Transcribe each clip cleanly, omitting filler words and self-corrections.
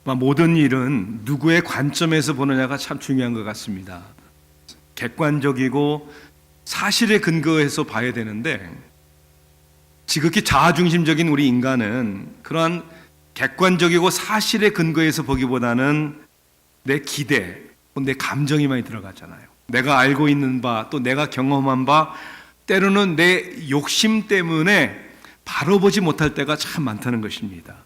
모든 일은 누구의 관점에서 보느냐가 참 중요한 것 같습니다. 객관적이고 사실에 근거해서 봐야 되는데, 지극히 자아중심적인 우리 인간은 그러한 객관적이고 사실에 근거해서 보기보다는 내 기대, 내 감정이 많이 들어가잖아요. 내가 알고 있는 바, 또 내가 경험한 바, 때로는 내 욕심 때문에 바로 보지 못할 때가 참 많다는 것입니다.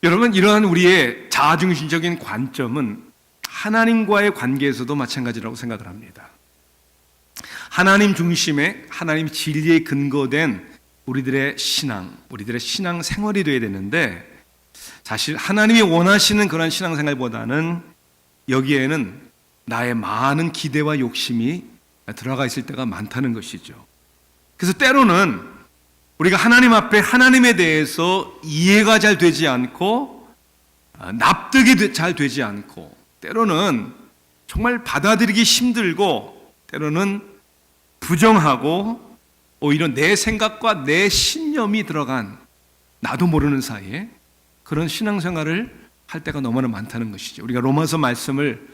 여러분, 이러한 우리의 자아중심적인 관점은 하나님과의 관계에서도 마찬가지라고 생각을 합니다. 하나님 중심의, 하나님 진리에 근거된 우리들의 신앙 생활이 되어야 되는데, 사실 하나님이 원하시는 그런 신앙생활보다는 여기에는 나의 많은 기대와 욕심이 들어가 있을 때가 많다는 것이죠. 그래서 때로는 우리가 하나님 앞에 하나님에 대해서 이해가 잘 되지 않고, 납득이 잘 되지 않고, 때로는 정말 받아들이기 힘들고, 때로는 부정하고, 오히려 내 생각과 내 신념이 들어간 나도 모르는 사이에 그런 신앙생활을 할 때가 너무나 많다는 것이죠. 우리가 로마서 말씀을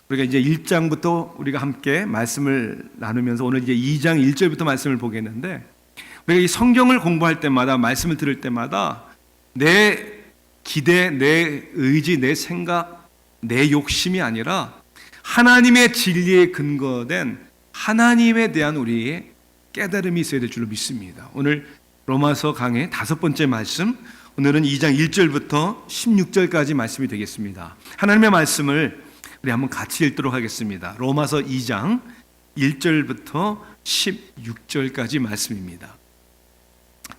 우리가 이제 1장부터 우리가 함께 말씀을 나누면서 오늘 이제 2장 1절부터 말씀을 보겠는데, 우리가 이 성경을 공부할 때마다, 말씀을 들을 때마다 내 기대, 내 의지, 내 생각, 내 욕심이 아니라 하나님의 진리에 근거된 하나님에 대한 우리의 깨달음이 있어야 될 줄로 믿습니다. 오늘 로마서 강의 5번째 말씀, 오늘은 2장 1절부터 16절까지 말씀이 되겠습니다. 하나님의 말씀을 우리 한번 같이 읽도록 하겠습니다. 로마서 2장 1절부터 16절까지 말씀입니다.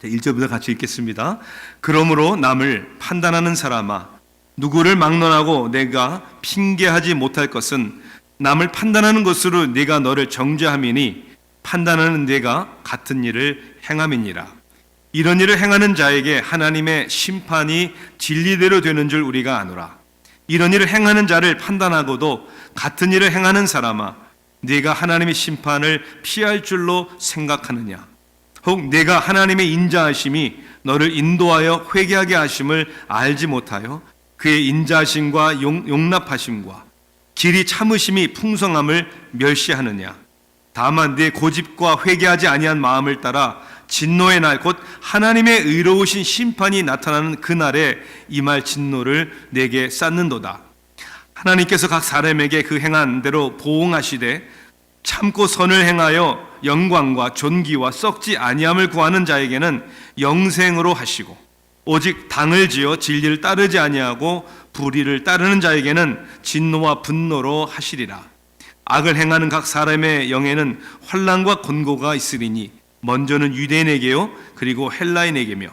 1절부터 같이 읽겠습니다. 그러므로 남을 판단하는 사람아, 누구를 막론하고 내가 핑계하지 못할 것은 남을 판단하는 것으로 네가 너를 정죄함이니 판단하는 네가 같은 일을 행함이니라. 이런 일을 행하는 자에게 하나님의 심판이 진리대로 되는 줄 우리가 아노라. 이런 일을 행하는 자를 판단하고도 같은 일을 행하는 사람아, 네가 하나님의 심판을 피할 줄로 생각하느냐? 혹 네가 하나님의 인자하심이 너를 인도하여 회개하게 하심을 알지 못하여 그의 인자하심과 용납하심과 길이 참으심이 풍성함을 멸시하느냐? 다만 네 고집과 회개하지 아니한 마음을 따라 진노의 날, 곧 하나님의 의로우신 심판이 나타나는 그날에 임할 진노를 내게 쌓는도다. 하나님께서 각 사람에게 그 행한 대로 보응하시되 참고 선을 행하여 영광과 존귀와 썩지 아니함을 구하는 자에게는 영생으로 하시고, 오직 당을 지어 진리를 따르지 아니하고 불의를 따르는 자에게는 진노와 분노로 하시리라. 악을 행하는 각 사람의 영에는 환난과 곤고가 있으리니 먼저는 유대인에게요 그리고 헬라인에게며,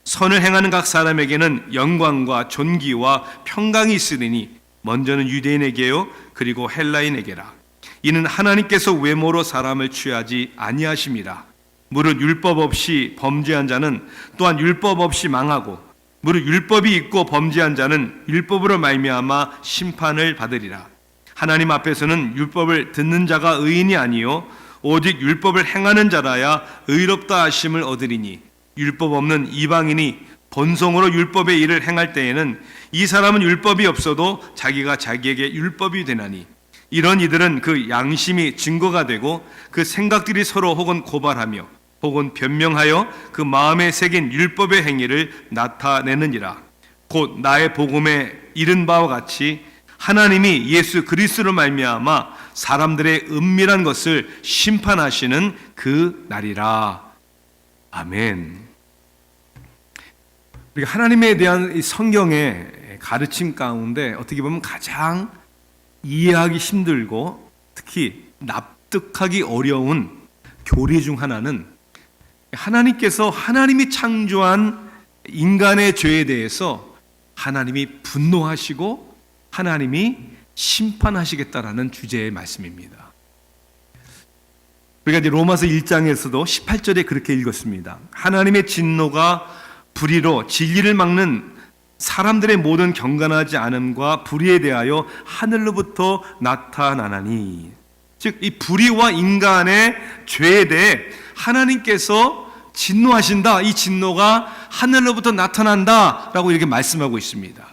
선을 행하는 각 사람에게는 영광과 존귀와 평강이 있으리니 먼저는 유대인에게요 그리고 헬라인에게라. 이는 하나님께서 외모로 사람을 취하지 아니하심이라. 무릇 율법 없이 범죄한 자는 또한 율법 없이 망하고, 무릇 율법이 있고 범죄한 자는 율법으로 말미암아 심판을 받으리라. 하나님 앞에서는 율법을 듣는 자가 의인이 아니요 오직 율법을 행하는 자라야 의롭다 하심을 얻으리니, 율법 없는 이방인이 본성으로 율법의 일을 행할 때에는 이 사람은 율법이 없어도 자기가 자기에게 율법이 되나니, 이런 이들은 그 양심이 증거가 되고 그 생각들이 서로 혹은 고발하며 혹은 변명하여 그 마음에 새긴 율법의 행위를 나타내느니라. 곧 나의 복음에 이른 바와 같이 하나님이 예수 그리스도로 말미암아 사람들의 은밀한 것을 심판하시는 그 날이라. 아멘. 우리가 하나님에 대한 이 성경의 가르침 가운데 어떻게 보면 가장 이해하기 힘들고 특히 납득하기 어려운 교리 중 하나는, 하나님께서 하나님이 창조한 인간의 죄에 대해서 하나님이 분노하시고 하나님이 심판하시겠다라는 주제의 말씀입니다. 우리가 이제 로마서 1장에서도 18절에 그렇게 읽었습니다. 하나님의 진노가 불의로 진리를 막는 사람들의 모든 경건하지 않음과 불의에 대하여 하늘로부터 나타나나니, 즉 이 불의와 인간의 죄에 대해 하나님께서 진노하신다, 이 진노가 하늘로부터 나타난다 라고 이렇게 말씀하고 있습니다.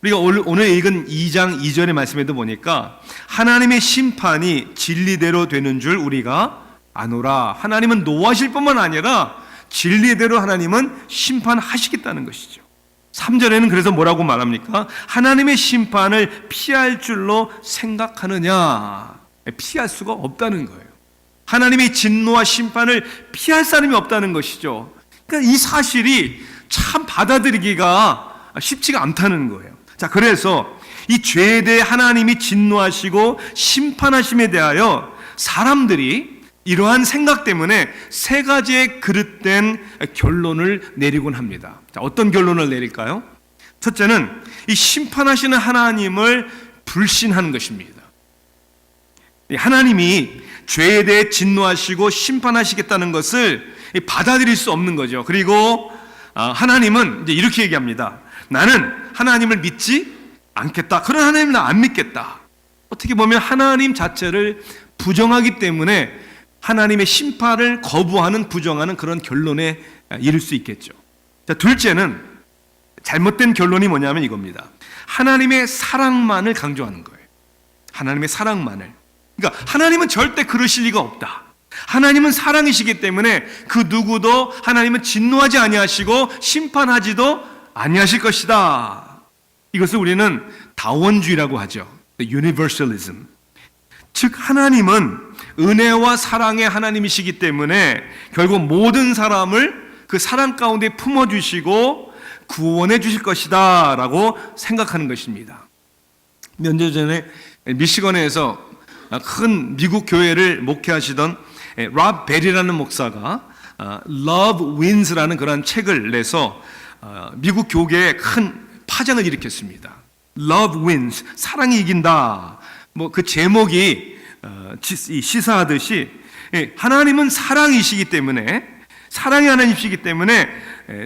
우리가 오늘 읽은 2장 2절의 말씀에도 보니까 하나님의 심판이 진리대로 되는 줄 우리가 아노라. 하나님은 노하실 뿐만 아니라 진리대로 하나님은 심판하시겠다는 것이죠. 3절에는 그래서 뭐라고 말합니까? 하나님의 심판을 피할 줄로 생각하느냐? 피할 수가 없다는 거예요. 하나님의 진노와 심판을 피할 사람이 없다는 것이죠. 그러니까 이 사실이 참 받아들이기가 쉽지가 않다는 거예요. 자, 그래서 이 죄에 대해 하나님이 진노하시고 심판하심에 대하여 사람들이 이러한 생각 때문에 세 가지의 그릇된 결론을 내리곤 합니다. 자, 어떤 결론을 내릴까요? 첫째는 이 심판하시는 하나님을 불신하는 것입니다. 하나님이 죄에 대해 진노하시고 심판하시겠다는 것을 받아들일 수 없는 거죠. 그리고 하나님은 이제 이렇게 얘기합니다. 나는 하나님을 믿지 않겠다. 그런 하나님을 나 안 믿겠다. 어떻게 보면 하나님 자체를 부정하기 때문에 하나님의 심판을 거부하는, 부정하는 그런 결론에 이를 수 있겠죠. 자, 둘째는 잘못된 결론이 뭐냐면 이겁니다. 하나님의 사랑만을 강조하는 거예요. 하나님의 사랑만을. 그러니까 하나님은 절대 그러실 리가 없다. 하나님은 사랑이시기 때문에 그 누구도 하나님은 진노하지 아니하시고 심판하지도 아니하실 것이다. 이것을 우리는 다원주의라고 하죠. Universalism. 즉 하나님은 은혜와 사랑의 하나님이시기 때문에 결국 모든 사람을 그 사랑 가운데 품어주시고 구원해 주실 것이다 라고 생각하는 것입니다. 몇 년 전에 미시건에서 큰 미국 교회를 목회하시던 랍 벨이라는 목사가 Love Wins라는 그런 책을 내서 미국 교계에 큰 파장을 일으켰습니다. Love Wins, 사랑이 이긴다. 뭐 그 제목이 시사하듯이 하나님은 사랑이시기 때문에, 사랑의 하나님이시기 때문에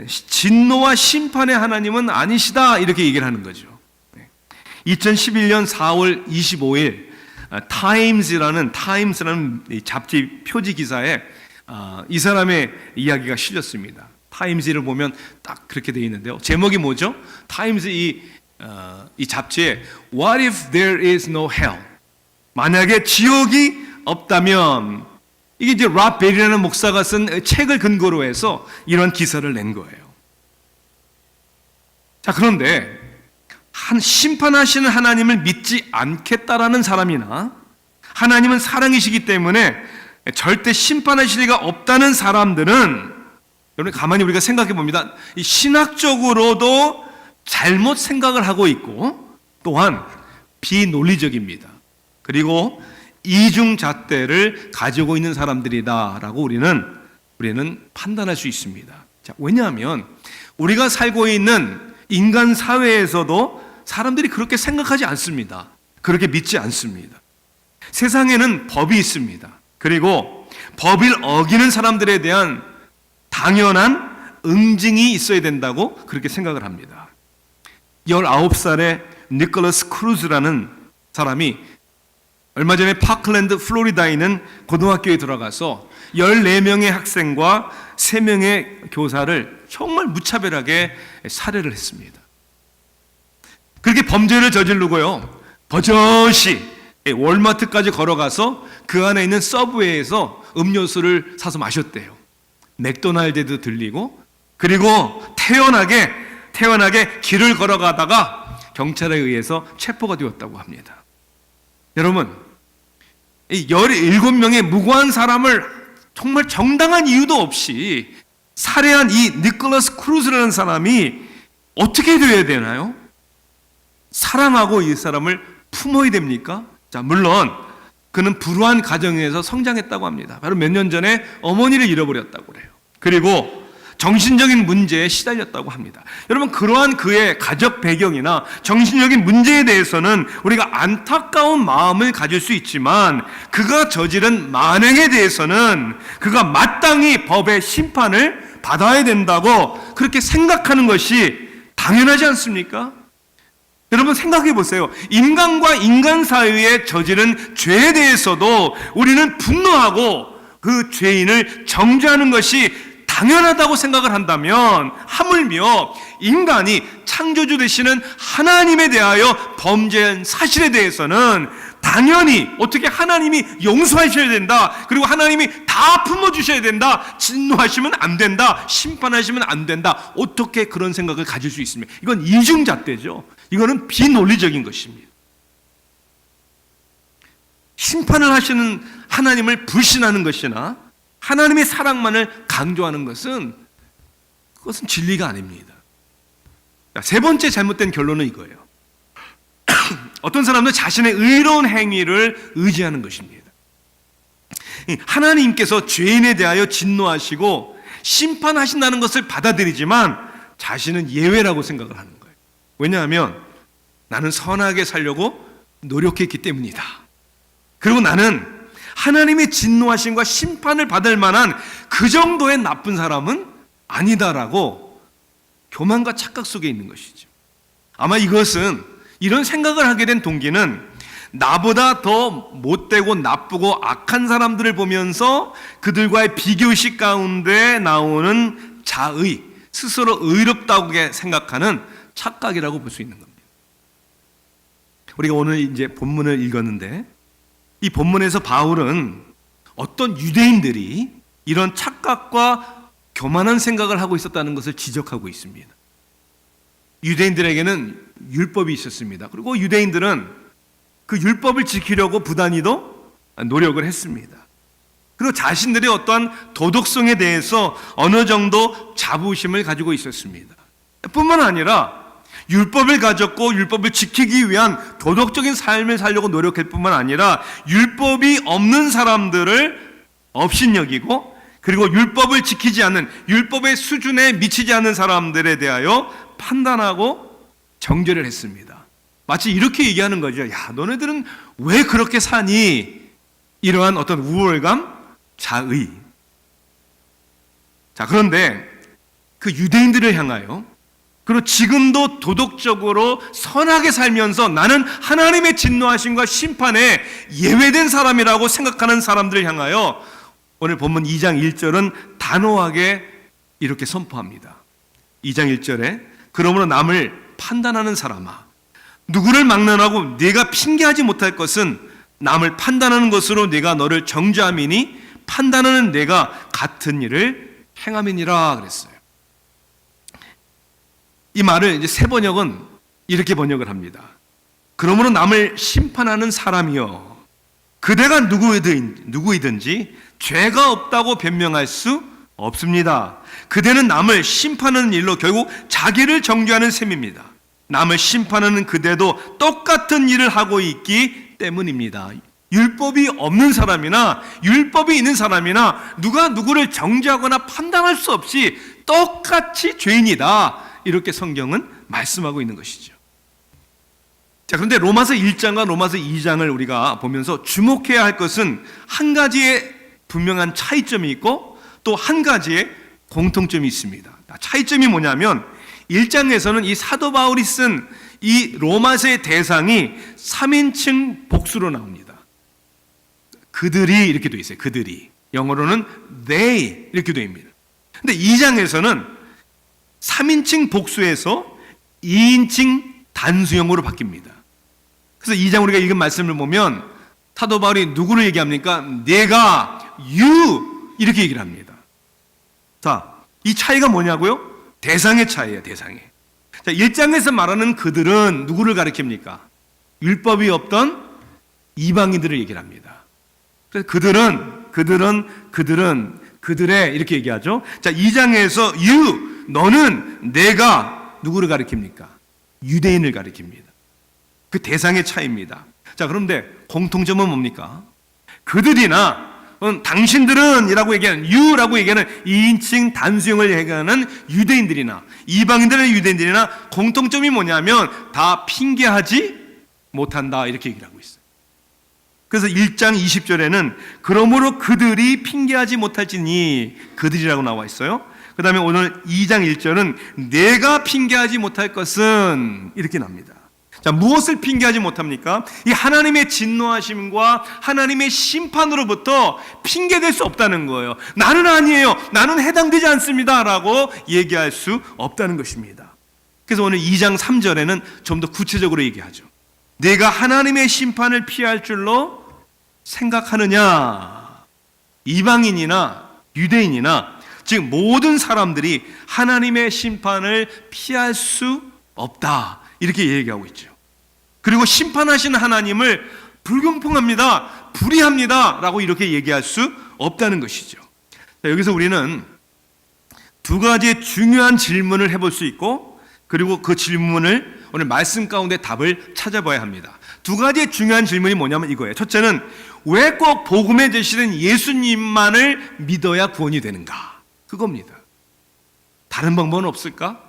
진노와 심판의 하나님은 아니시다, 이렇게 얘기를 하는 거죠. 2011년 4월 25일 타임스라는 잡지 표지 기사에 이 사람의 이야기가 실렸습니다. 타임스를 보면 딱 그렇게 되어 있는데요. 제목이 뭐죠? 타임스 이 잡지에 What if there is no hell? 만약에 지옥이 없다면, 이게 이제 랍 벨이라는 목사가 쓴 책을 근거로 해서 이런 기사를 낸 거예요. 자, 그런데 심판하시는 하나님을 믿지 않겠다라는 사람이나 하나님은 사랑이시기 때문에 절대 심판하실 리가 없다는 사람들은, 여러분 가만히 우리가 생각해 봅니다. 이 신학적으로도 잘못 생각을 하고 있고 또한 비논리적입니다. 그리고 이중잣대를 가지고 있는 사람들이다라고 우리는 판단할 수 있습니다. 자, 왜냐하면 우리가 살고 있는 인간 사회에서도 사람들이 그렇게 생각하지 않습니다. 그렇게 믿지 않습니다. 세상에는 법이 있습니다. 그리고 법을 어기는 사람들에 대한 당연한 응징이 있어야 된다고 그렇게 생각을 합니다. 19살의 니콜라스 크루즈라는 사람이 얼마 전에 파클랜드 플로리다에 있는 고등학교에 들어가서 14명의 학생과 3명의 교사를 정말 무차별하게 살해를 했습니다. 그렇게 범죄를 저지르고요, 버젓이 월마트까지 걸어가서 그 안에 있는 서브웨이에서 음료수를 사서 마셨대요. 맥도날드에도 들리고, 그리고 태연하게 길을 걸어가다가 경찰에 의해서 체포가 되었다고 합니다. 여러분, 이 17명의 무고한 사람을 정말 정당한 이유도 없이 살해한 이 니콜라스 크루즈라는 사람이 어떻게 되어야 되나요? 사랑하고 이 사람을 품어야 됩니까? 자, 물론 그는 불우한 가정에서 성장했다고 합니다. 바로 몇 년 전에 어머니를 잃어버렸다고 그래요. 그리고 정신적인 문제에 시달렸다고 합니다. 여러분, 그러한 그의 가족 배경이나 정신적인 문제에 대해서는 우리가 안타까운 마음을 가질 수 있지만, 그가 저지른 만행에 대해서는 그가 마땅히 법의 심판을 받아야 된다고 그렇게 생각하는 것이 당연하지 않습니까? 여러분 생각해 보세요. 인간과 인간 사이에 저지른 죄에 대해서도 우리는 분노하고 그 죄인을 정죄하는 것이 당연하다고 생각을 한다면 하물며 인간이 창조주 되시는 하나님에 대하여 범죄한 사실에 대해서는 당연히 어떻게 하나님이 용서하셔야 된다, 그리고 하나님이 다 품어주셔야 된다, 진노하시면 안 된다, 심판하시면 안 된다, 어떻게 그런 생각을 가질 수 있습니까? 이건 이중잣대죠. 이거는 비논리적인 것입니다. 심판을 하시는 하나님을 불신하는 것이나 하나님의 사랑만을 강조하는 것은 그것은 진리가 아닙니다. 세 번째 잘못된 결론은 이거예요. 어떤 사람은 자신의 의로운 행위를 의지하는 것입니다. 하나님께서 죄인에 대하여 진노하시고 심판하신다는 것을 받아들이지만 자신은 예외라고 생각을 하는 거예요. 왜냐하면 나는 선하게 살려고 노력했기 때문이다. 그리고 나는 하나님의 진노하심과 심판을 받을 만한 그 정도의 나쁜 사람은 아니다라고 교만과 착각 속에 있는 것이죠. 아마 이것은, 이런 생각을 하게 된 동기는 나보다 더 못되고 나쁘고 악한 사람들을 보면서 그들과의 비교의식 가운데 나오는 자의, 스스로 의롭다고 생각하는 착각이라고 볼 수 있는 겁니다. 우리가 오늘 이제 본문을 읽었는데, 이 본문에서 바울은 어떤 유대인들이 이런 착각과 교만한 생각을 하고 있었다는 것을 지적하고 있습니다. 유대인들에게는 율법이 있었습니다. 그리고 유대인들은 그 율법을 지키려고 부단히도 노력을 했습니다. 그리고 자신들의 어떠한 도덕성에 대해서 어느 정도 자부심을 가지고 있었습니다. 뿐만 아니라 율법을 가졌고 율법을 지키기 위한 도덕적인 삶을 살려고 노력할 뿐만 아니라 율법이 없는 사람들을 업신여기고, 그리고 율법을 지키지 않는, 율법의 수준에 미치지 않는 사람들에 대하여 판단하고 정죄를 했습니다. 마치 이렇게 얘기하는 거죠. 야, 너네들은 왜 그렇게 사니? 이러한 어떤 우월감, 자의. 자, 그런데 그 유대인들을 향하여, 그리고 지금도 도덕적으로 선하게 살면서 나는 하나님의 진노하심과 심판에 예외된 사람이라고 생각하는 사람들을 향하여 오늘 본문 2장 1절은 단호하게 이렇게 선포합니다. 2장 1절에 그러므로 남을 판단하는 사람아, 누구를 막론하고 네가 핑계하지 못할 것은 남을 판단하는 것으로 네가 너를 정죄함이니 판단하는 내가 같은 일을 행함이니라 그랬어요. 이 말을 이제 새 번역은 이렇게 번역을 합니다. 그러므로 남을 심판하는 사람이여, 그대가 누구이든지 죄가 없다고 변명할 수 없습니다. 그대는 남을 심판하는 일로 결국 자기를 정죄하는 셈입니다. 남을 심판하는 그대도 똑같은 일을 하고 있기 때문입니다. 율법이 없는 사람이나 율법이 있는 사람이나 누가 누구를 정죄하거나 판단할 수 없이 똑같이 죄인이다, 이렇게 성경은 말씀하고 있는 것이죠. 자, 그런데 로마서 1장과 로마서 2장을 우리가 보면서 주목해야 할 것은 한 가지의 분명한 차이점이 있고 또 한 가지의 공통점이 있습니다. 차이점이 뭐냐면 1장에서는 이 사도 바울이 쓴 이 로마서의 대상이 3인칭 복수로 나옵니다. 그들이 이렇게 돼 있어요. 그들이. 영어로는 they 이렇게 됩니다. 근데 2장에서는 3인칭 복수에서 2인칭 단수형으로 바뀝니다. 그래서 2장 우리가 읽은 말씀을 보면 사도 바울이 누구를 얘기합니까? 내가, you 이렇게 얘기를 합니다. 자, 이 차이가 뭐냐고요? 대상의 차이예요. 대상의. 자, 1장에서 말하는 그들은 누구를 가리킵니까? 율법이 없던 이방인들을 얘기를 합니다. 그래서 그들의 이렇게 얘기하죠. 자, 2장에서 you, 너는, 내가 누구를 가리킵니까? 유대인을 가리킵니다. 그 대상의 차이입니다. 자, 그런데 공통점은 뭡니까? 그들이나 당신들은 이라고 얘기하는, you라고 얘기하는 2인칭 단수형을 얘기하는 유대인들이나 이방인들의 유대인들이나 공통점이 뭐냐면 다 핑계하지 못한다, 이렇게 얘기를 하고 있어요. 그래서 1장 20절에는 그러므로 그들이 핑계하지 못할지니, 그들이라고 나와 있어요. 그 다음에 오늘 2장 1절은 내가 핑계하지 못할 것은 이렇게 납니다. 자, 무엇을 핑계하지 못합니까? 이 하나님의 진노하심과 하나님의 심판으로부터 핑계될 수 없다는 거예요. 나는 아니에요, 나는 해당되지 않습니다 라고 얘기할 수 없다는 것입니다. 그래서 오늘 2장 3절에는 좀 더 구체적으로 얘기하죠. 내가 하나님의 심판을 피할 줄로 생각하느냐? 이방인이나 유대인이나 즉 모든 사람들이 하나님의 심판을 피할 수 없다, 이렇게 얘기하고 있죠. 그리고 심판하시는 하나님을 불공평합니다, 불의합니다 라고 이렇게 얘기할 수 없다는 것이죠. 자, 여기서 우리는 두 가지의 중요한 질문을 해볼 수 있고, 그리고 그 질문을 오늘 말씀 가운데 답을 찾아봐야 합니다. 두 가지의 중요한 질문이 뭐냐면 이거예요. 첫째는 왜 꼭 복음에 제시된 예수님만을 믿어야 구원이 되는가? 그겁니다. 다른 방법은 없을까?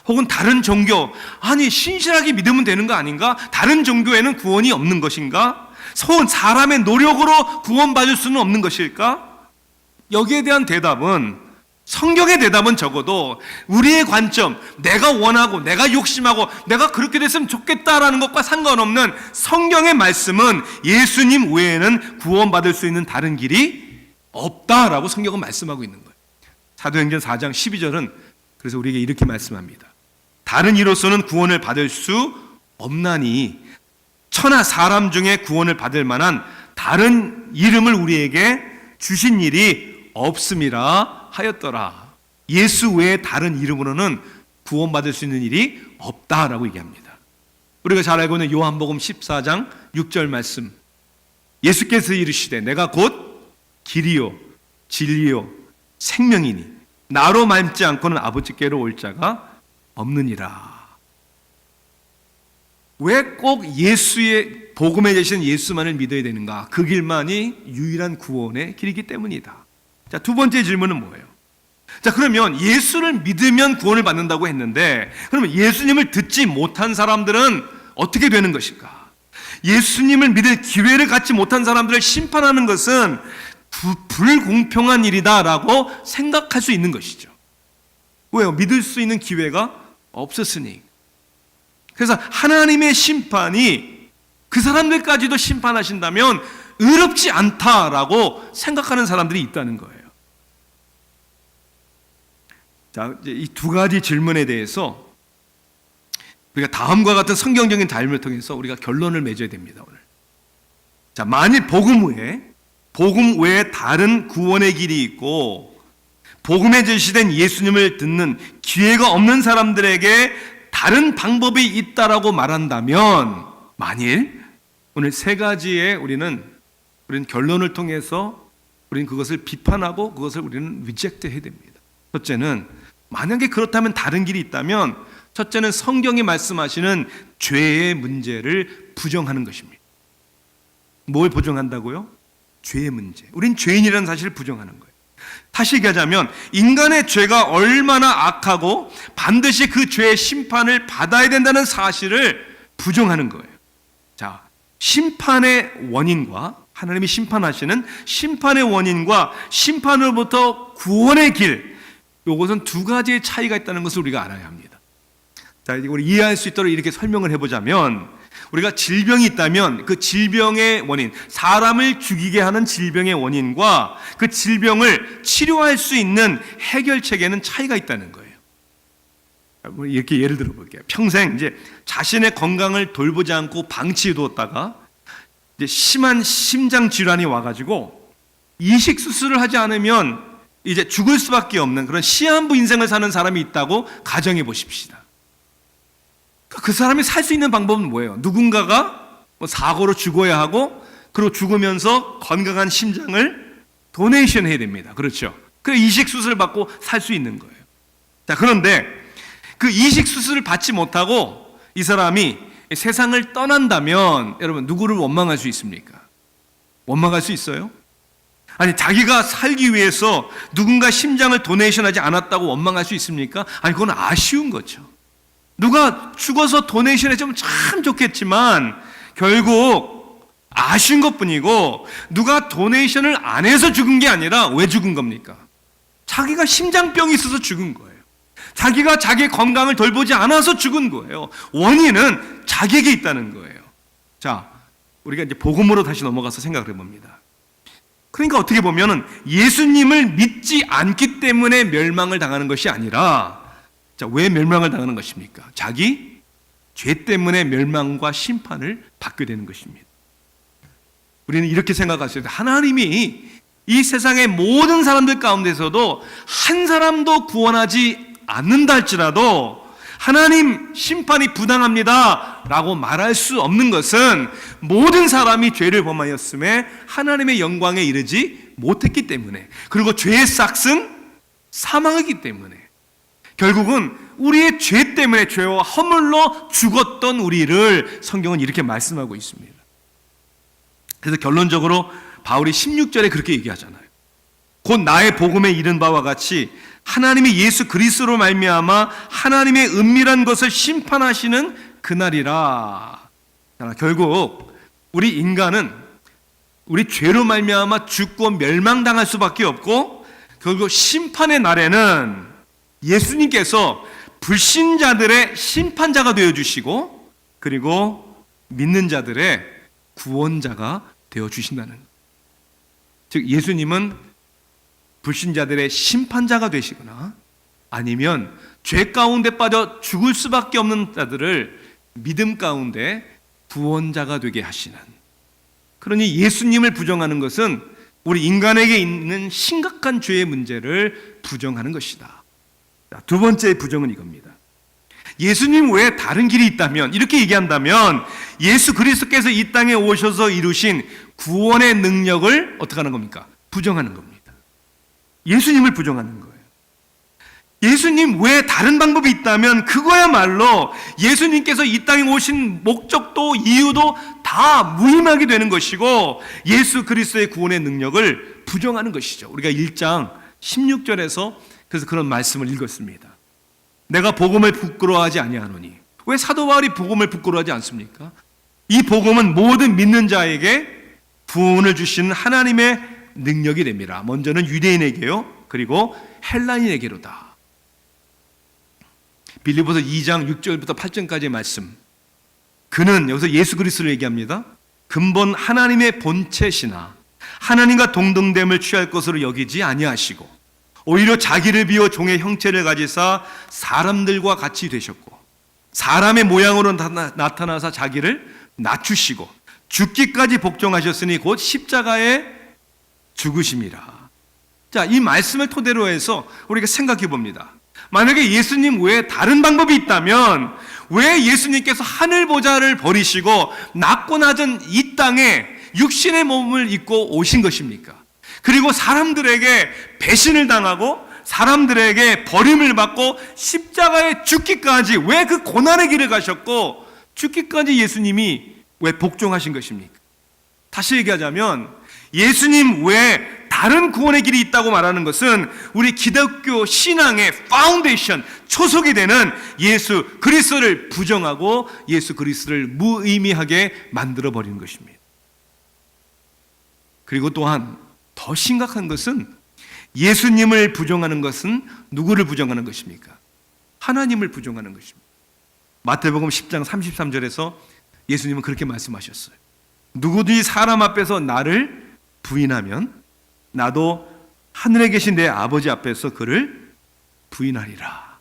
혹은 다른 종교, 아니 신실하게 믿으면 되는 거 아닌가? 다른 종교에는 구원이 없는 것인가? 사람의 노력으로 구원받을 수는 없는 것일까? 여기에 대한 대답은, 성경의 대답은 적어도 우리의 관점, 내가 원하고 내가 욕심하고 내가 그렇게 됐으면 좋겠다라는 것과 상관없는 성경의 말씀은 예수님 외에는 구원받을 수 있는 다른 길이 없다라고 성경은 말씀하고 있는 거예요. 사도행전 4장 12절은 그래서 우리에게 이렇게 말씀합니다. 다른 이로서는 구원을 받을 수 없나니 천하 사람 중에 구원을 받을 만한 다른 이름을 우리에게 주신 일이 없음이라 하였더라. 예수 외에 다른 이름으로는 구원받을 수 있는 일이 없다라고 얘기합니다. 우리가 잘 알고 있는 요한복음 14장 6절 말씀, 예수께서 이르시되 내가 곧 길이요 진리요 생명이니 나로 말지 않고는 아버지께로 올 자가 없느니라. 왜 꼭 예수의 복음에 계신 예수만을 믿어야 되는가? 그 길만이 유일한 구원의 길이기 때문이다. 자, 두 번째 질문은 뭐예요? 자, 그러면 예수를 믿으면 구원을 받는다고 했는데, 그러면 예수님을 듣지 못한 사람들은 어떻게 되는 것일까? 예수님을 믿을 기회를 갖지 못한 사람들을 심판하는 것은 불공평한 일이다라고 생각할 수 있는 것이죠. 왜요? 믿을 수 있는 기회가 없었으니. 그래서 하나님의 심판이 그 사람들까지도 심판하신다면 의롭지 않다라고 생각하는 사람들이 있다는 거예요. 자, 이제 이 두 가지 질문에 대해서 우리가 다음과 같은 성경적인 답을 통해서 우리가 결론을 맺어야 됩니다, 오늘. 자, 만일 복음 외에 다른 구원의 길이 있고 복음에 제시된 예수님을 듣는 기회가 없는 사람들에게 다른 방법이 있다라고 말한다면, 만일 오늘 세 가지의 우리는 결론을 통해서 우리는 그것을 비판하고 그것을 우리는 리젝트 해야 됩니다. 첫째는, 만약에 그렇다면 다른 길이 있다면, 첫째는 성경이 말씀하시는 죄의 문제를 부정하는 것입니다. 뭘 부정한다고요? 죄의 문제. 우린 죄인이라는 사실을 부정하는 거예요. 다시 얘기하자면 인간의 죄가 얼마나 악하고 반드시 그 죄의 심판을 받아야 된다는 사실을 부정하는 거예요. 자, 심판의 원인과 하나님이 심판하시는 심판의 원인과 심판으로부터 구원의 길, 이것은 두 가지의 차이가 있다는 것을 우리가 알아야 합니다. 자, 우리 이해할 수 있도록 이렇게 설명을 해보자면, 우리가 질병이 있다면 그 질병의 원인, 사람을 죽이게 하는 질병의 원인과 그 질병을 치료할 수 있는 해결책에는 차이가 있다는 거예요. 이렇게 예를 들어 볼게요. 평생 이제 자신의 건강을 돌보지 않고 방치해 두었다가 이제 심한 심장 질환이 와가지고 이식 수술을 하지 않으면 이제 죽을 수밖에 없는 그런 시한부 인생을 사는 사람이 있다고 가정해 보십시다. 그 사람이 살 수 있는 방법은 뭐예요? 누군가가 사고로 죽어야 하고, 그리고 죽으면서 건강한 심장을 도네이션 해야 됩니다. 그렇죠? 그 이식 수술을 받고 살 수 있는 거예요. 자, 그런데 그 이식 수술을 받지 못하고 이 사람이 세상을 떠난다면 여러분, 누구를 원망할 수 있습니까? 원망할 수 있어요? 아니, 자기가 살기 위해서 누군가 심장을 도네이션하지 않았다고 원망할 수 있습니까? 아니, 그건 아쉬운 거죠. 누가 죽어서 도네이션 해주면 참 좋겠지만 결국 아쉬운 것뿐이고, 누가 도네이션을 안 해서 죽은 게 아니라 왜 죽은 겁니까? 자기가 심장병이 있어서 죽은 거예요. 자기가 자기 건강을 돌보지 않아서 죽은 거예요. 원인은 자기에게 있다는 거예요. 자, 우리가 이제 복음으로 다시 넘어가서 생각을 해봅니다. 그러니까 어떻게 보면은 예수님을 믿지 않기 때문에 멸망을 당하는 것이 아니라, 자, 왜 멸망을 당하는 것입니까? 자기 죄 때문에 멸망과 심판을 받게 되는 것입니다. 우리는 이렇게 생각할 수 있어요. 하나님이 이 세상의 모든 사람들 가운데서도 한 사람도 구원하지 않는다 할지라도 하나님 심판이 부당합니다 라고 말할 수 없는 것은 모든 사람이 죄를 범하였음에 하나님의 영광에 이르지 못했기 때문에, 그리고 죄의 싹은 사망이기 때문에, 결국은 우리의 죄 때문에 죄와 허물로 죽었던 우리를 성경은 이렇게 말씀하고 있습니다. 그래서 결론적으로 바울이 16절에 그렇게 얘기하잖아요. 곧 나의 복음에 이른 바와 같이 하나님이 예수 그리스도로 말미암아 하나님의 은밀한 것을 심판하시는 그날이라. 결국 우리 인간은 우리 죄로 말미암아 죽고 멸망당할 수밖에 없고, 결국 심판의 날에는 예수님께서 불신자들의 심판자가 되어주시고, 그리고 믿는 자들의 구원자가 되어주신다는, 즉 예수님은 불신자들의 심판자가 되시거나 아니면 죄 가운데 빠져 죽을 수밖에 없는 자들을 믿음 가운데 구원자가 되게 하시는, 그러니 예수님을 부정하는 것은 우리 인간에게 있는 심각한 죄의 문제를 부정하는 것이다. 두 번째 부정은 이겁니다. 예수님 외에 다른 길이 있다면, 이렇게 얘기한다면 예수 그리스도께서 이 땅에 오셔서 이루신 구원의 능력을 어떻게 하는 겁니까? 부정하는 겁니다. 예수님을 부정하는 거예요. 예수님 외에 다른 방법이 있다면 그거야말로 예수님께서 이 땅에 오신 목적도 이유도 다 무의미하게 되는 것이고, 예수 그리스도의 구원의 능력을 부정하는 것이죠. 우리가 1장 16절에서 그래서 그런 말씀을 읽었습니다. 내가 복음을 부끄러워하지 아니하노니. 왜 사도 바울이 복음을 부끄러워하지 않습니까? 이 복음은 모든 믿는 자에게 구원을 주시는 하나님의 능력이 됩니다. 먼저는 유대인에게요, 그리고 헬라인에게로다. 빌립보서 2장 6절부터 8절까지의 말씀. 그는, 여기서 예수 그리스도를 얘기합니다. 근본 하나님의 본체시나 하나님과 동등됨을 취할 것으로 여기지 아니하시고 오히려 자기를 비워 종의 형체를 가지사 사람들과 같이 되셨고 사람의 모양으로 나타나사 자기를 낮추시고 죽기까지 복종하셨으니 곧 십자가에 죽으심이라. 자, 이 말씀을 토대로 해서 우리가 생각해 봅니다. 만약에 예수님 외에 다른 방법이 있다면 왜 예수님께서 하늘 보좌를 버리시고 낮고 낮은 이 땅에 육신의 몸을 입고 오신 것입니까? 그리고 사람들에게 배신을 당하고 사람들에게 버림을 받고 십자가에 죽기까지 왜 그 고난의 길을 가셨고 죽기까지 예수님이 왜 복종하신 것입니까? 다시 얘기하자면 예수님 외에 다른 구원의 길이 있다고 말하는 것은 우리 기독교 신앙의 파운데이션, 초석이 되는 예수 그리스도를 부정하고 예수 그리스도를 무의미하게 만들어버리는 것입니다. 그리고 또한 더 심각한 것은 예수님을 부정하는 것은 누구를 부정하는 것입니까? 하나님을 부정하는 것입니다. 마태복음 10장 33절에서 예수님은 그렇게 말씀하셨어요. 누구든지 사람 앞에서 나를 부인하면 나도 하늘에 계신 내 아버지 앞에서 그를 부인하리라.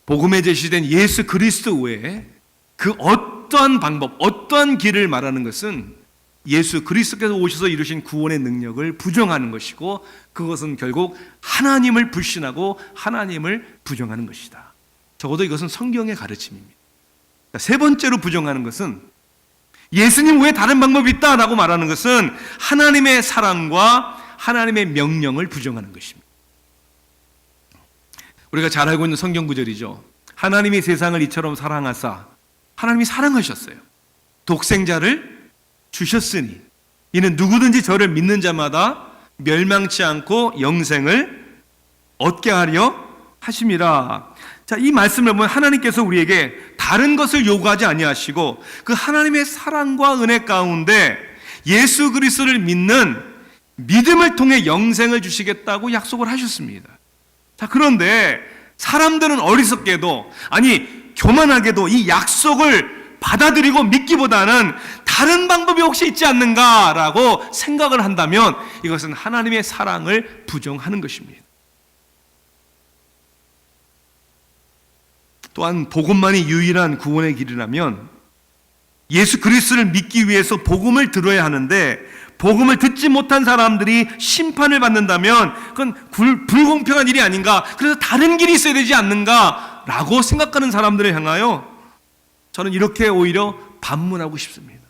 복음에 제시된 예수 그리스도 외에 그 어떠한 방법, 어떠한 길을 말하는 것은 예수 그리스도께서 오셔서 이루신 구원의 능력을 부정하는 것이고 그것은 결국 하나님을 불신하고 하나님을 부정하는 것이다. 적어도 이것은 성경의 가르침입니다. 세 번째로 부정하는 것은 예수님 외에 다른 방법이 있다라고 말하는 것은 하나님의 사랑과 하나님의 명령을 부정하는 것입니다. 우리가 잘 알고 있는 성경 구절이죠. 하나님이 세상을 이처럼 사랑하사, 하나님이 사랑하셨어요. 독생자를 주셨으니 이는 누구든지 저를 믿는 자마다 멸망치 않고 영생을 얻게 하려 하심이라. 자, 이 말씀을 보면 하나님께서 우리에게 다른 것을 요구하지 아니하시고 그 하나님의 사랑과 은혜 가운데 예수 그리스도를 믿는 믿음을 통해 영생을 주시겠다고 약속을 하셨습니다. 자, 그런데 사람들은 어리석게도 아니 교만하게도 이 약속을 받아들이고 믿기보다는 다른 방법이 혹시 있지 않는가라고 생각을 한다면 이것은 하나님의 사랑을 부정하는 것입니다. 또한 복음만이 유일한 구원의 길이라면 예수 그리스도를 믿기 위해서 복음을 들어야 하는데 복음을 듣지 못한 사람들이 심판을 받는다면 그건 불공평한 일이 아닌가, 그래서 다른 길이 있어야 되지 않는가라고 생각하는 사람들을 향하여 저는 이렇게 오히려 반문하고 싶습니다.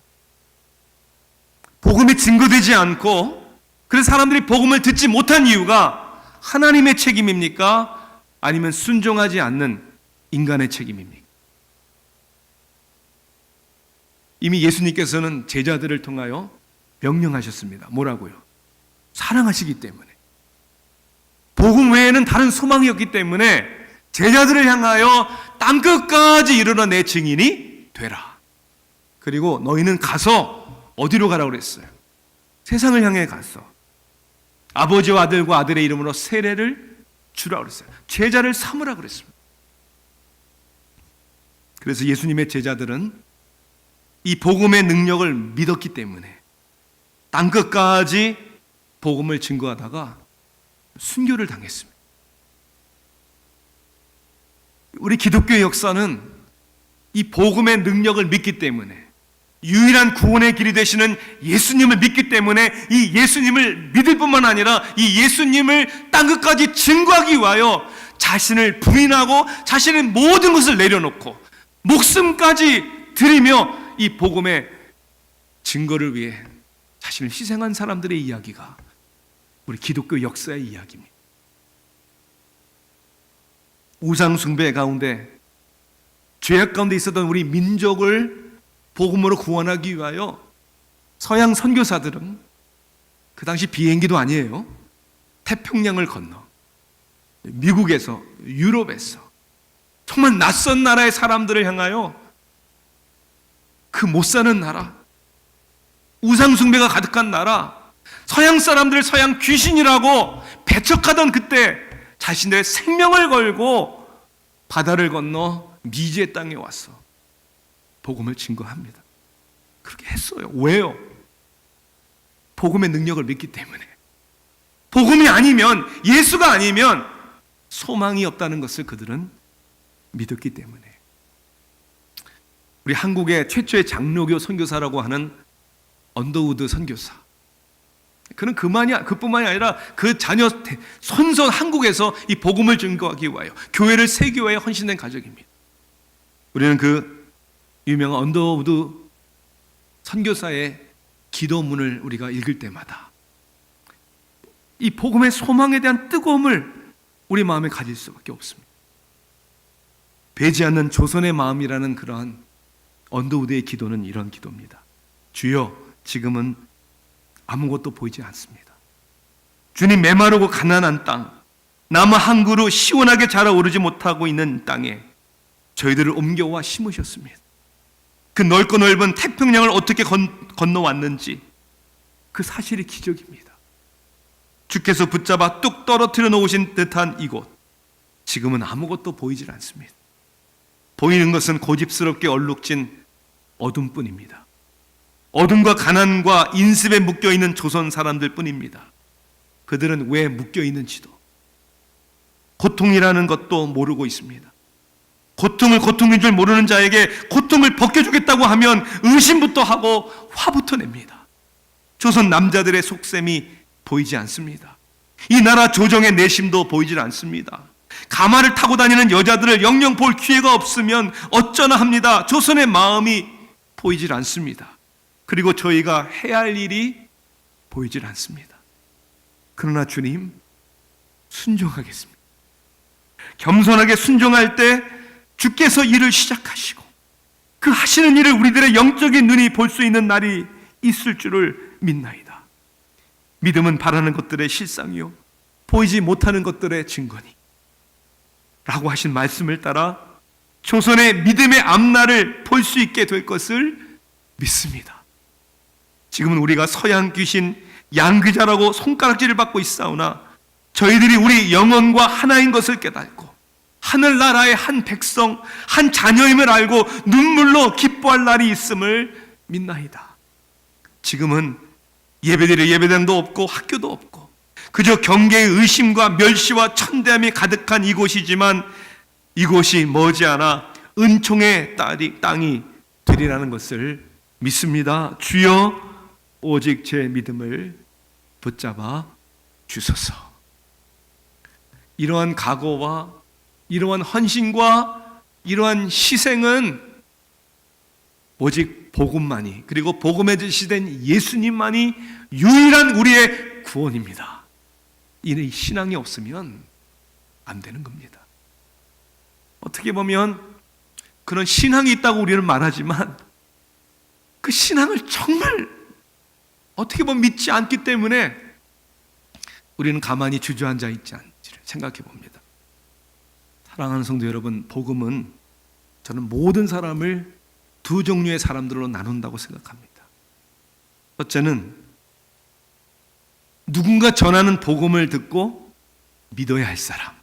복음이 증거되지 않고 그래서 사람들이 복음을 듣지 못한 이유가 하나님의 책임입니까? 아니면 순종하지 않는 인간의 책임입니까? 이미 예수님께서는 제자들을 통하여 명령하셨습니다. 뭐라고요? 사랑하시기 때문에, 복음 외에는 다른 소망이 없기 때문에 제자들을 향하여 땅끝까지 이르러 내 증인이 되라. 그리고 너희는 가서 어디로 가라고 그랬어요? 세상을 향해 가서 아버지와 아들과 아들의 이름으로 세례를 주라고 그랬어요. 제자를 삼으라고 그랬습니다. 그래서 예수님의 제자들은 이 복음의 능력을 믿었기 때문에 땅끝까지 복음을 증거하다가 순교를 당했습니다. 우리 기독교의 역사는 이 복음의 능력을 믿기 때문에, 유일한 구원의 길이 되시는 예수님을 믿기 때문에 이 예수님을 믿을 뿐만 아니라 이 예수님을 땅끝까지 증거하기 위하여 자신을 부인하고 자신의 모든 것을 내려놓고 목숨까지 드리며 이 복음의 증거를 위해 자신을 희생한 사람들의 이야기가 우리 기독교 역사의 이야기입니다. 우상 숭배 가운데 죄악 가운데 있었던 우리 민족을 복음으로 구원하기 위하여 서양 선교사들은 그 당시 비행기도 아니에요. 태평양을 건너 미국에서, 유럽에서 정말 낯선 나라의 사람들을 향하여 그 못 사는 나라, 우상 숭배가 가득한 나라, 서양 사람들을 서양 귀신이라고 배척하던 그때 자신들의 생명을 걸고 바다를 건너 미지의 땅에 와서 복음을 증거합니다. 그렇게 했어요. 왜요? 복음의 능력을 믿기 때문에. 복음이 아니면, 예수가 아니면 소망이 없다는 것을 그들은 믿었기 때문에. 우리 한국의 최초의 장로교 선교사라고 하는 언더우드 선교사, 그는 그뿐만이 아니라 그 자녀 손손 한국에서 이 복음을 증거하기 위하여 교회를 세교회에 헌신된 가족입니다. 우리는 그 유명한 언더우드 선교사의 기도문을 우리가 읽을 때마다 이 복음의 소망에 대한 뜨거움을 우리 마음에 가질 수밖에 없습니다. 배지 않는 조선의 마음이라는 그러한 언더우드의 기도는 이런 기도입니다. 주여, 지금은 아무것도 보이지 않습니다. 주님, 메마르고 가난한 땅, 나무 한 그루 시원하게 자라오르지 못하고 있는 땅에 저희들을 옮겨와 심으셨습니다. 그 넓고 넓은 태평양을 어떻게 건너왔는지 그 사실이 기적입니다. 주께서 붙잡아 뚝 떨어뜨려 놓으신 듯한 이곳, 지금은 아무것도 보이질 않습니다. 보이는 것은 고집스럽게 얼룩진 어둠뿐입니다. 어둠과 가난과 인습에 묶여있는 조선 사람들 뿐입니다. 그들은 왜 묶여있는지도, 고통이라는 것도 모르고 있습니다. 고통을 고통인 줄 모르는 자에게 고통을 벗겨주겠다고 하면 의심부터 하고 화부터 냅니다. 조선 남자들의 속셈이 보이지 않습니다. 이 나라 조정의 내심도 보이질 않습니다. 가마를 타고 다니는 여자들을 영영 볼 기회가 없으면 어쩌나 합니다. 조선의 마음이 보이질 않습니다. 그리고 저희가 해야 할 일이 보이질 않습니다. 그러나 주님, 순종하겠습니다. 겸손하게 순종할 때 주께서 일을 시작하시고 그 하시는 일을 우리들의 영적인 눈이 볼 수 있는 날이 있을 줄을 믿나이다. 믿음은 바라는 것들의 실상이요 보이지 못하는 것들의 증거니 라고 하신 말씀을 따라 조선의 믿음의 앞날을 볼 수 있게 될 것을 믿습니다. 지금은 우리가 서양 귀신 양귀자라고 손가락질을 받고 있사오나 저희들이 우리 영혼과 하나인 것을 깨닫고 하늘나라의 한 백성, 한 자녀임을 알고 눈물로 기뻐할 날이 있음을 믿나이다. 지금은 예배드릴 예배당도 없고 학교도 없고 그저 경계의 의심과 멸시와 천대함이 가득한 이곳이지만 이곳이 머지않아 은총의 땅이 되리라는 것을 믿습니다. 주여, 오직 제 믿음을 붙잡아 주소서. 이러한 각오와 이러한 헌신과 이러한 희생은 오직 복음만이, 그리고 복음에 제시된 예수님만이 유일한 우리의 구원입니다. 이 신앙이 없으면 안 되는 겁니다. 어떻게 보면 그런 신앙이 있다고 우리는 말하지만 그 신앙을 정말 어떻게 보면 믿지 않기 때문에 우리는 가만히 주저앉아 있지 않지를 생각해 봅니다. 사랑하는 성도 여러분, 복음은 저는 모든 사람을 두 종류의 사람들로 나눈다고 생각합니다. 첫째는 누군가 전하는 복음을 듣고 믿어야 할 사람,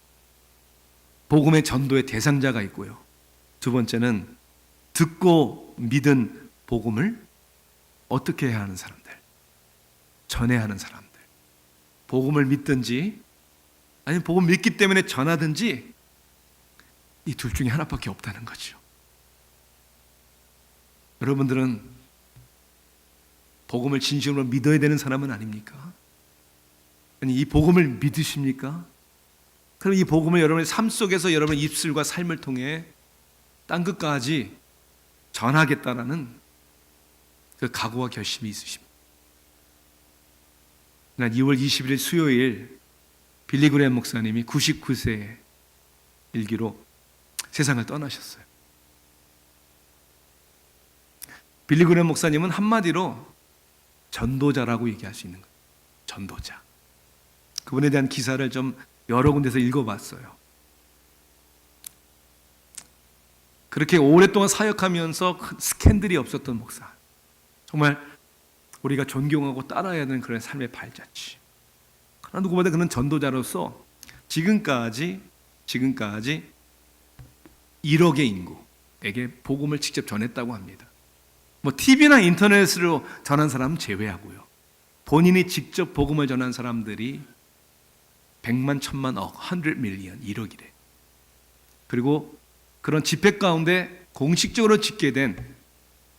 복음의 전도의 대상자가 있고요. 두 번째는 듣고 믿은 복음을 어떻게 해야 하는 사람들, 전해야 하는 사람들. 복음을 믿든지 아니면 복음 믿기 때문에 전하든지 이 둘 중에 하나밖에 없다는 거죠. 여러분들은 복음을 진심으로 믿어야 되는 사람은 아닙니까? 아니, 이 복음을 믿으십니까? 그럼 이 복음을 여러분의 삶 속에서 여러분의 입술과 삶을 통해 땅끝까지 전하겠다라는 그 각오와 결심이 있으십니다. 지난 2월 21일 수요일 빌리 그레이엄 목사님이 99세의 일기로 세상을 떠나셨어요. 빌리 그레이엄 목사님은 한마디로 전도자라고 얘기할 수 있는 거예요. 전도자. 그분에 대한 기사를 좀 여러 군데서 읽어봤어요. 그렇게 오랫동안 사역하면서 스캔들이 없었던 목사. 정말 우리가 존경하고 따라야 되는 그런 삶의 발자취. 그러나 누구보다 그는 전도자로서 지금까지 1억의 인구에게 복음을 직접 전했다고 합니다. 뭐 TV나 인터넷으로 전한 사람은 제외하고요. 본인이 직접 복음을 전한 사람들이 100만, 1000만, 억, 100 밀리언, 1억이래. 그리고 그런 집회 가운데 공식적으로 짓게 된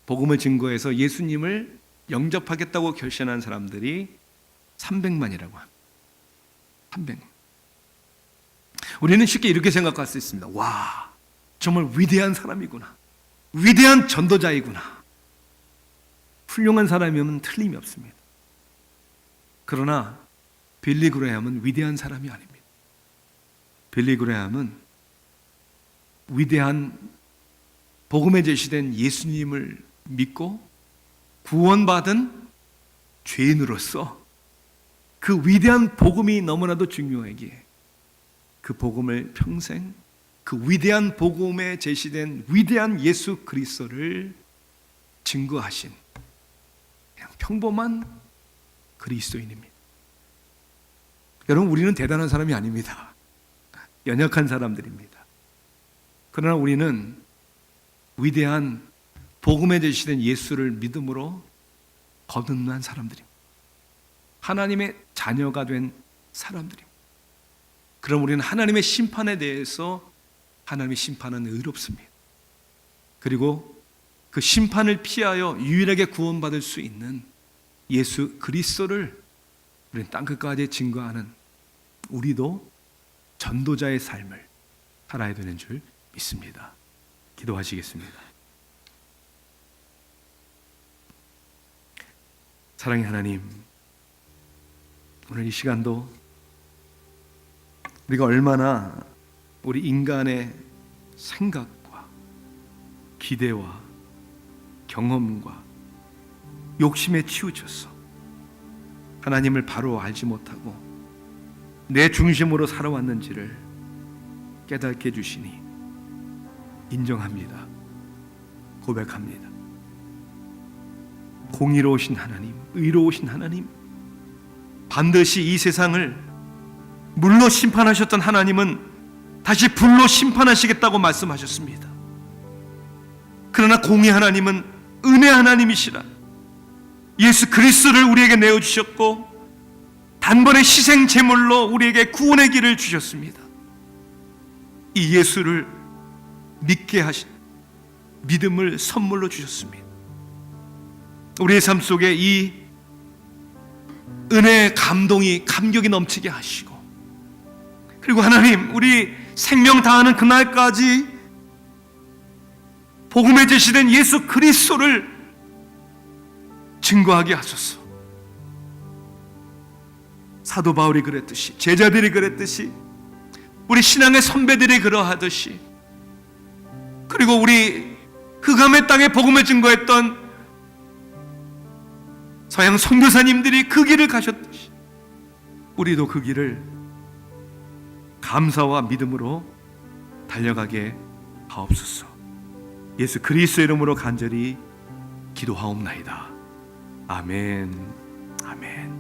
복음을 증거해서 예수님을 영접하겠다고 결심한 사람들이 300만이라고 합니다. 300만. 우리는 쉽게 이렇게 생각할 수 있습니다. 와, 정말 위대한 사람이구나. 위대한 전도자이구나. 훌륭한 사람이면 틀림이 없습니다. 그러나 빌리 그레이엄은 위대한 사람이 아닙니다. 빌리 그레이엄은 위대한 복음에 제시된 예수님을 믿고 구원받은 죄인으로서 그 위대한 복음이 너무나도 중요하기에 그 복음을 평생 그 위대한 복음에 제시된 위대한 예수 그리스도를 증거하신 그냥 평범한 그리스도인입니다. 여러분, 우리는 대단한 사람이 아닙니다. 연약한 사람들입니다. 그러나 우리는 위대한 복음에 제시된 예수를 믿음으로 거듭난 사람들입니다. 하나님의 자녀가 된 사람들입니다. 그럼 우리는 하나님의 심판에 대해서 하나님의 심판은 의롭습니다. 그리고 그 심판을 피하여 유일하게 구원받을 수 있는 예수 그리스도를 우리는 땅끝까지 증거하는 우리도 전도자의 삶을 살아야 되는 줄 믿습니다. 기도하시겠습니다. 사랑의 하나님, 오늘 이 시간도 우리가 얼마나 우리 인간의 생각과 기대와 경험과 욕심에 치우쳐서 하나님을 바로 알지 못하고 내 중심으로 살아왔는지를 깨닫게 해주시니 인정합니다. 고백합니다. 공의로우신 하나님, 의로우신 하나님, 반드시 이 세상을 물로 심판하셨던 하나님은 다시 불로 심판하시겠다고 말씀하셨습니다. 그러나 공의 하나님은 은혜 하나님이시라. 예수 그리스도를 우리에게 내어주셨고 단번에 희생 제물로 우리에게 구원의 길을 주셨습니다. 이 예수를 믿게 하신 믿음을 선물로 주셨습니다. 우리의 삶 속에 이 은혜의 감격이 넘치게 하시고, 그리고 하나님, 우리 생명 다하는 그날까지 복음에 제시된 예수 그리스도를 증거하게 하소서. 사도 바울이 그랬듯이, 제자들이 그랬듯이, 우리 신앙의 선배들이 그러하듯이, 그리고 우리 흑암의 땅에 복음을 증거했던 서양 선교사님들이 그 길을 가셨듯이 우리도 그 길을 감사와 믿음으로 달려가게 하옵소서. 예수 그리스도의 이름으로 간절히 기도하옵나이다. 아멘. 아멘.